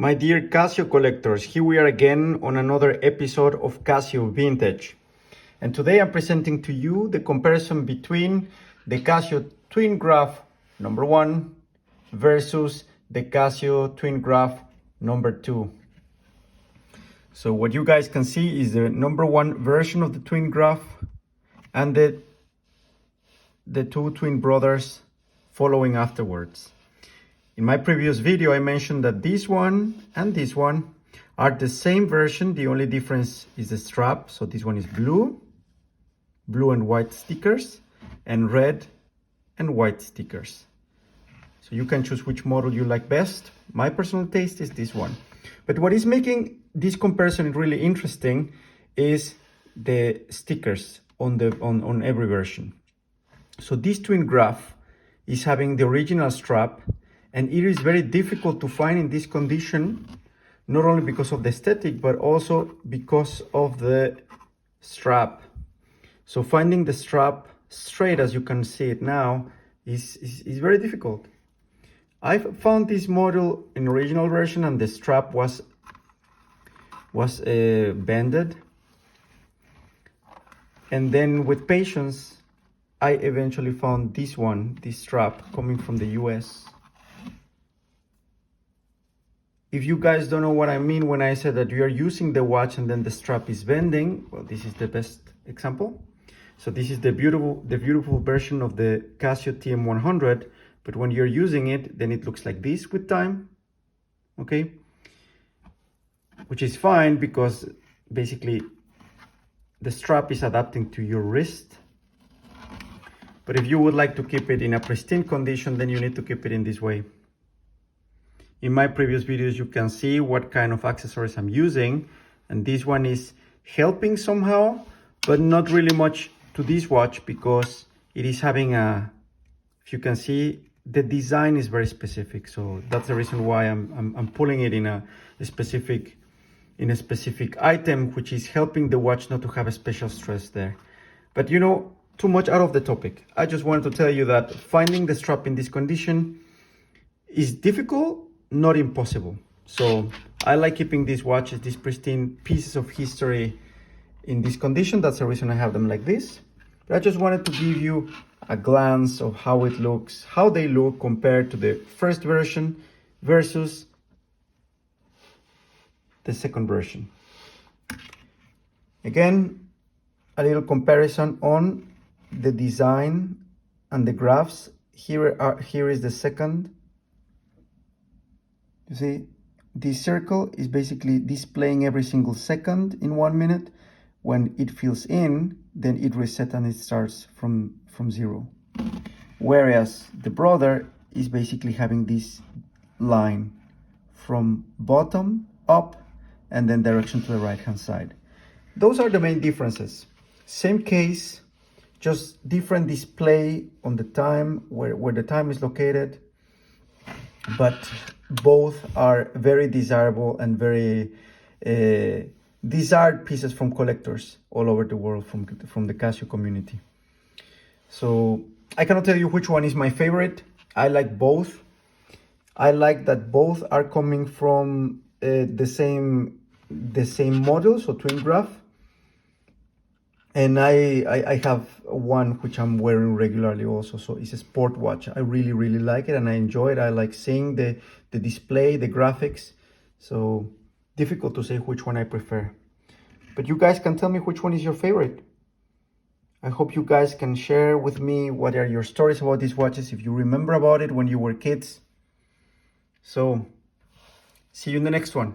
My dear Casio collectors, here we are again on another episode of Casio Vintage. And today I'm presenting to you the comparison between the Casio Twin Graph number 1 versus the Casio Twin Graph number 2. So what you guys can see is the number 1 version of the Twin Graph and the two twin brothers following afterwards. In my previous video, I mentioned that this one and this one are the same version. The only difference is the strap. So this one is blue and white stickers, and red and white stickers. So you can choose which model you like best. My personal taste is this one. But what is making this comparison really interesting is the stickers on every version. So this Twin Graph is having the original strap, and it is very difficult to find in this condition, not only because of the aesthetic, but also because of the strap. So finding the strap straight, as you can see it now, is very difficult. I found this model in original version and the strap was bended. And then with patience, I eventually found this one, this strap coming from the US. If you guys don't know what I mean when I said that you are using the watch and then the strap is bending, well, this is the best example. So this is the beautiful version of the Casio TM100, but when you're using it, then it looks like this with time, okay? Which is fine because basically the strap is adapting to your wrist. But if you would like to keep it in a pristine condition, then you need to keep it in this way. In my previous videos, you can see what kind of accessories I'm using. And this one is helping somehow, but not really much to this watch because it is having if you can see, the design is very specific. So that's the reason why I'm pulling it in a specific item, which is helping the watch not to have a special stress there. But you know, too much out of the topic. I just wanted to tell you that finding the strap in this condition is difficult, not impossible. So I like keeping these watches, these pristine pieces of history in this condition. That's the reason I have them like this. But I just wanted to give you a glance of how it looks, how they look compared to the first version versus the second version. Again, a little comparison on the design and the graphs. Here is the second. You see, this circle is basically displaying every single second in 1 minute. When it fills in, then it resets and it starts from 0. Whereas the brother is basically having this line from bottom up and then direction to the right hand side. Those are the main differences. Same case, just different display on the time, where the time is located, but both are very desirable and very desired pieces from collectors all over the world, from the Casio community. So I cannot tell you which one is my favorite. I like both. I like that both are coming from the same model, so Twin Graph. And I have one which I'm wearing regularly also, so it's a sport watch. I really like it and I enjoy it. I like seeing the display, the graphics. So difficult to say which one I prefer. But you guys can tell me which one is your favorite. I hope you guys can share with me what are your stories about these watches, if you remember about it when you were kids. So see you in the next one.